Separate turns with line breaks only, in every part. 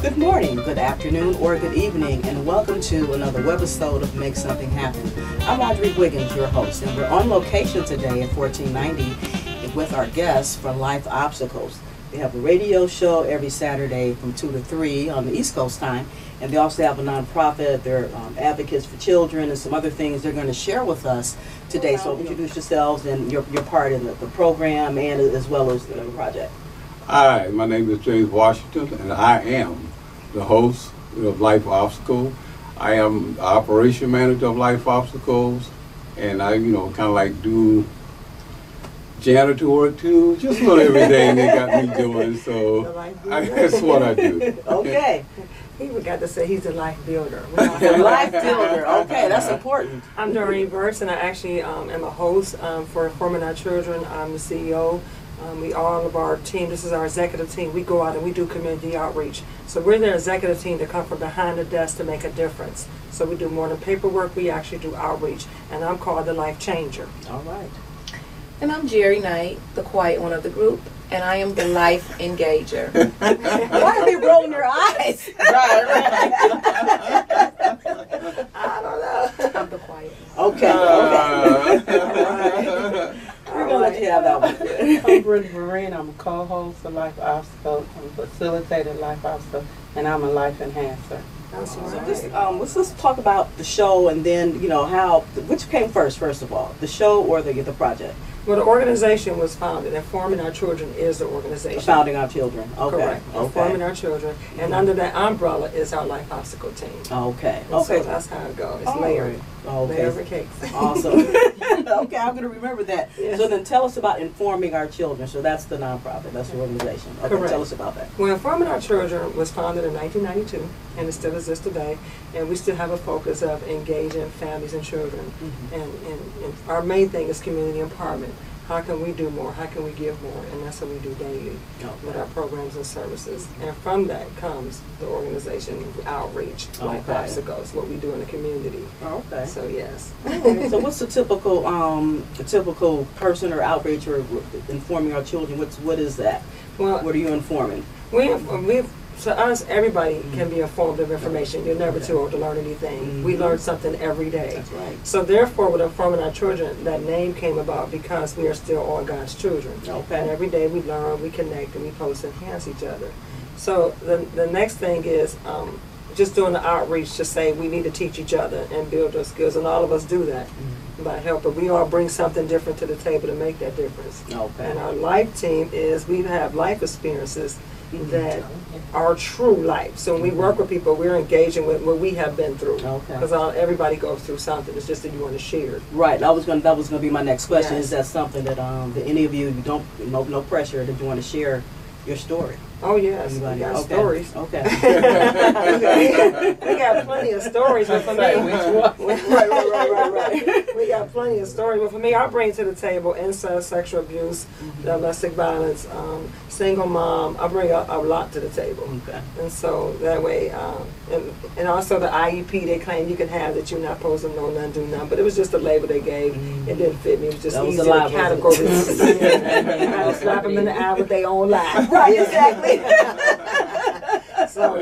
Good morning, good afternoon, or good evening, and welcome to another webisode of Make Something Happen. I'm Audrey Wiggins, your host, and we're on location today at 1490 with our guests for Life Obstacles. They have a radio show every Saturday from 2 to 3 on the East Coast time, and they also have a nonprofit. They're advocates for children and some other things they're going to share with us today. So introduce yourselves and your part in the program and as well as the project.
Hi, my name is James Washington, and I am the host of Life Obstacles. I am the operation manager of Life Obstacles, and I, kind of like do janitor too, just about everything they got me doing. So that's what I do.
Okay.
He forgot to say he's a life builder.
Life builder. Okay, that's important.
I'm Doreen Burks, and I actually am a host for Informing Our Children. I'm the CEO. All of our team, this is our executive team, we go out and we do community outreach. So we're the executive team that come from behind the desk to make a difference. So we do more than paperwork, we actually do outreach. And I'm called the Life Changer.
All right.
And I'm Jerry Knight, the quiet one of the group, and I am the Life Engager.
Why are they rolling their eyes?
Right. I don't know.
I'm the quiet one.
Okay. All right. We're going to let you have that one.
I'm Brittany Marine. I'm a co-host of Life Obstacles. I'm a facilitator of Life Obstacles, and I'm a life enhancer.
That's
So
right.
let's talk about the show and then, which came first of all, the show or the project?
Well, the organization was founded. Informing Our Children is the organization.
Founding Our Children. Okay.
Correct. Informing Our Children. And under that umbrella is our Life Obstacle team.
Okay.
And so that's how it goes. It's layered. Layers of cakes.
Awesome. Okay, I'm going to remember that.
Yes.
So then tell us about Informing Our Children. So that's the nonprofit. That's the organization. Okay,
Correct.
Tell us about that.
Well, Informing Our Children was founded in 1992, and it still exists today. And we still have a focus of engaging families and children.
Mm-hmm.
And our main thing is community empowerment. How can we do more? How can we give more? And that's what we do daily with our programs and services. And from that comes the organization outreach, Life Obstacles, what we do in the community.
Okay.
So yes.
So what's the typical person or outreach or Informing Our Children? What is that?
Well,
What are you informing?
To us, everybody can be informed of information. You're never too old to learn anything. We learn something every day.
That's right.
So therefore, with Informing Our Children, that name came about because we are still all God's children.
Okay.
And every day we learn, we connect, and we post and enhance each other. So the next thing is just doing the outreach to say we need to teach each other and build those skills, and all of us do that by help. But we all bring something different to the table to make that difference.
Okay.
And our life team is we have life experiences that are true life. So when we work with people, we're engaging with what we have been through.
Okay.
Because everybody goes through something. It's just that you want to share it.
Right. That was going to be my next question.
Yes.
Is that something that any of you don't no pressure that you want to share your story?
Oh yes,
Anybody?
we got
Okay.
stories.
Okay.
We got plenty of stories, but for me,
Right.
we got plenty of stories. But for me, I bring to the table incest, sexual abuse, domestic violence, single mom. I bring a lot to the table.
Okay.
And so that way, and also the IEP they claim you can have that you're not supposed to know none, do none. But it was just a label they gave. It didn't fit me. It was just
That was
easy
a lie,
to categorize. I had to slap them in the eye with their own lie.
Right. Exactly.
So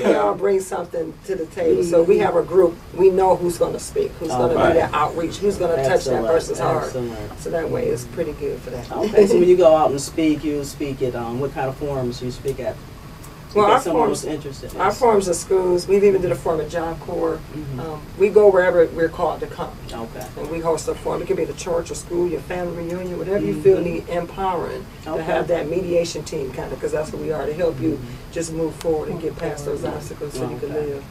we all bring something to the table. So we have a group. We know who's going to speak, who's going to do that outreach, who's going to touch that person's heart.
Excellent.
So that way it's pretty good for that.
Okay. So when you go out and speak, you speak at what kind of forums you speak at?
Well, our
someone
forums,
who's interested in
our
this.
forums are schools. We've even did a forum at Job Corps. We go wherever we're called to come.
Okay.
And we host a forum. It could be the church or school, your family reunion, whatever you feel need empowering to have that mediation team kind of, because that's what we are, to help you just move forward and get past those obstacles so you can live.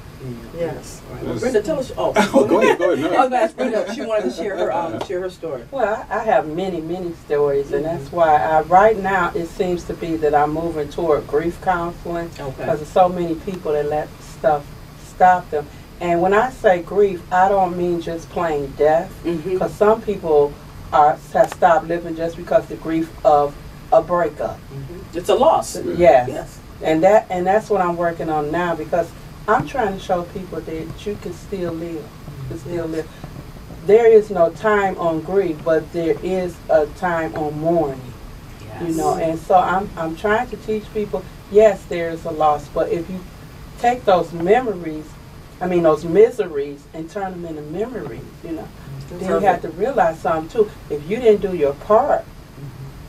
Yes.
Right. Well, Brenda, tell us. Oh,
Go ahead. No.
I was going to ask Brenda. She wanted to share her story.
Well, I have many stories, and that's why right now it seems to be that I'm moving toward grief counseling because there's so many people that let stuff stop them. And when I say grief, I don't mean just plain death, because some people have stopped living just because the grief of a breakup.
It's a loss.
Yes. And that's what I'm working on now, because I'm trying to show people that you can still live. There is no time on grief, but there is a time on mourning. You know, and so I'm trying to teach people, yes, there's a loss, but if you take those memories, those miseries, and turn them into memories, you know, then you have to realize something too. If you didn't do your part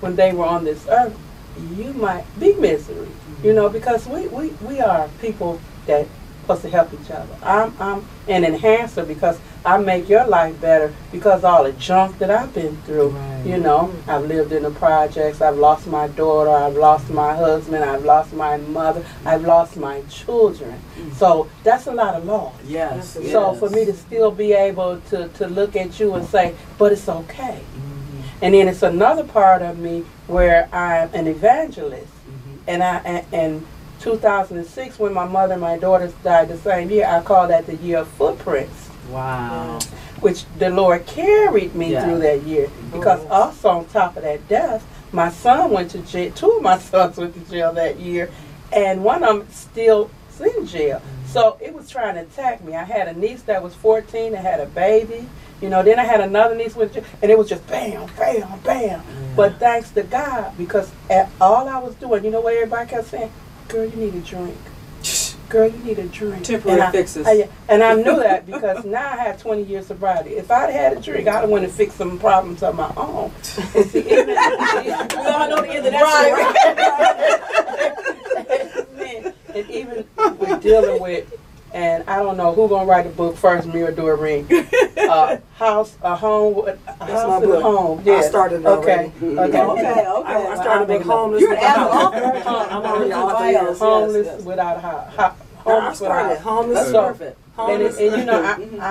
when they were on this earth, you might be misery, you know, because we are people that supposed to help each other. I'm an enhancer because I make your life better because all the junk that I've been through. Right. You know, I've lived in the projects, I've lost my daughter, I've lost my husband, I've lost my mother, I've lost my children. So that's a lot of loss.
Yes.
So for me to still be able to look at you and say, but it's okay. And then it's another part of me where I'm an evangelist. And 2006, when my mother and my daughters died the same year, I call that the year of footprints.
Wow.
Which the Lord carried me through that year. Because also on top of that death, my son went to jail. 2 of my sons went to jail that year. And one of them still in jail. So it was trying to attack me. I had a niece that was 14 that had a baby. You know, then I had another niece with, and it was just bam, bam, bam. Yeah. But thanks to God, because all I was doing, you know what everybody kept saying? Girl, you need a drink. Girl, you need a drink.
Temporary fixes.
And I knew that because now I have 20 years sobriety. If I'd had a drink, I'd have went and fixed some problems of my own. And see, even, we all know the end of that right. And even with dealing with, and I don't know who's gonna write the book first, me or Doreen. House, a home, a house and a home. Yeah.
I started already.
Okay.
I started with homeless.
You're
without a house.
I'm already author.
Homeless without a house.
I started homeless.
So,
perfect.
Homeless,
and you know,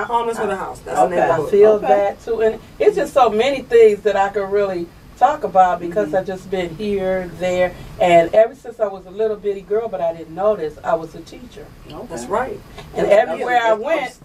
homeless with a house. That's the name of the
I
book.
feel that too, and it's just so many things that I could really talk about because I've just been here, there, and ever since I was a little bitty girl, but I didn't notice, I was a teacher.
Okay.
That's right.
And everywhere I went,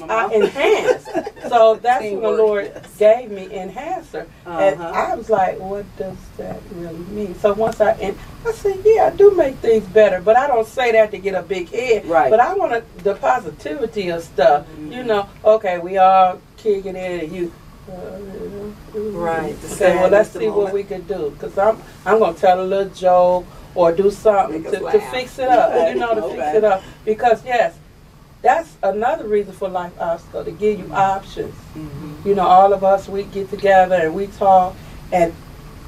I enhanced. So that's when the Lord gave me enhancer. And I was like, what does that really mean? So once I said, yeah, I do make things better, but I don't say that to get a big head.
Right.
But I want the positivity of stuff. You know, okay, we all kicking in and you.
Right.
Okay, well, let's see what we could do. Because I'm going to tell a little joke or do something to fix it up. You know, to fix it up. Because, yes, that's another reason for Life Obstacle, to give you options. You know, all of us, we get together and we talk. And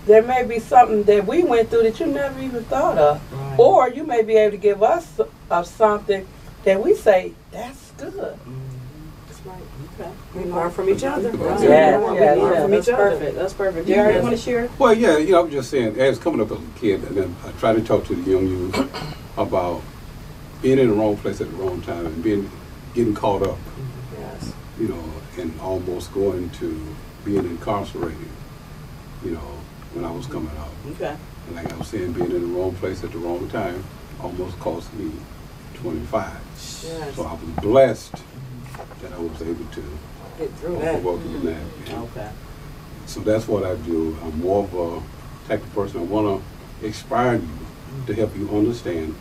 there may be something that we went through that you never even thought of. Right. Or you may be able to give us something that we say, that's good.
Okay. We learn from each other.
Right.
That's
perfect. That's perfect. Jerry, you want to share?
Well, yeah, you know, I'm just saying, as coming up as a kid, and then I try to talk to the young youth about being in the wrong place at the wrong time and getting caught up, you know, and almost going to being incarcerated, you know, when I was coming up.
Okay.
And like I was saying, being in the wrong place at the wrong time almost cost me 25.
Yes.
So I was blessed that I was able to
get through that.
Okay.
So that's what I do. I'm more of a type of person. I want to inspire you to help you understand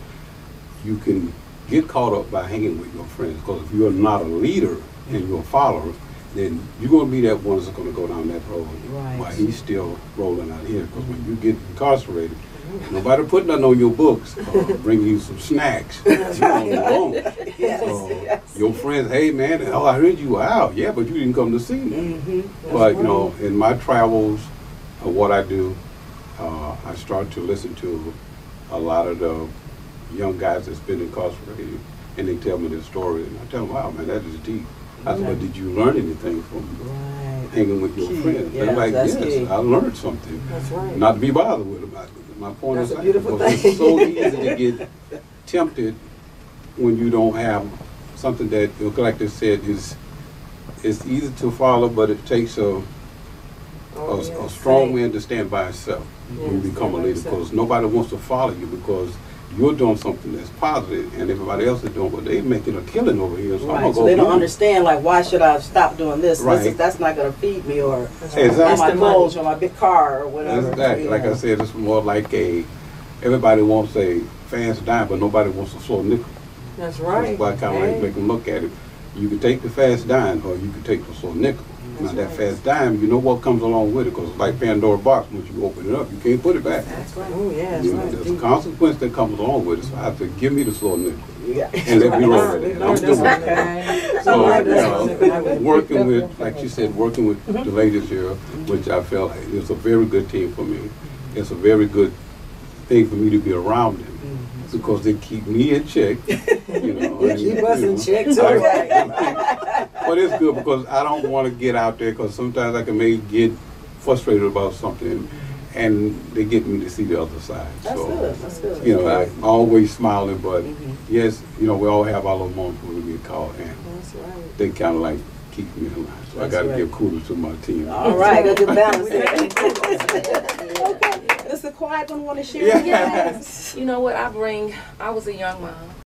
you can get caught up by hanging with your friends. Because if you're not a leader and you're a follower, then you're going to be that one that's going to go down that road while he's still rolling out here. Because when you get incarcerated, nobody put nothing on your books or bring you some snacks. You're on your own. Your friends, hey man, I heard you were out. Yeah, but you didn't come to see me. But you know, in my travels, what I do, I start to listen to a lot of the young guys that's been incarcerated, and they tell me their story, and I tell them, wow, man, that is deep. I said, but did you learn anything from hanging with your friends? They're like, yes, I learned something.
That's right.
Not to be bothered with them. My point is, it's so easy to get tempted when you don't have something that, like they said, it's easy to follow, but it takes a strong man to stand by himself when you become a leader, because nobody wants to follow you because you're doing something that's positive, and everybody else is doing what they're making a killing over here. So,
they don't understand, like, why should I stop doing this? That's not going to feed me, or my clothes, or my big car, or whatever.
Exactly. Like I said, it's more like everybody wants a fast dime, but nobody wants a slow nickel.
That's right.
That's why I kind of like make them look at it. You can take the fast dime or you can take the slow nickel. Now that fast dime, you know what comes along with it, because it's like Pandora box. Once you open it up, you can't put it back.
That's right. Oh, yeah, that's
You know,
right.
there's a consequence that comes along with it. So I have to give me the slow nickel
Yeah.
and let me roll with it. I'm still
Okay.
so working with, like you said, working with the ladies here, which I felt is a very good team for me. It's a very good thing for me to be around them. Because they keep me in check, you know.
They keep us in check too.
But it's good because I don't want to get out there, because sometimes I can maybe get frustrated about something, and they get me to see the other side.
That's
so,
good. That's good.
you know, I always smiling, but yes, you know, we all have our little moments when we get caught, and
That's right.
they kind of like keep me in line. So I got to give kudos to my team.
All right, good balance there. Okay, does the quiet one want to share?
Yeah.
Yes. You know what I bring? I was a young mom.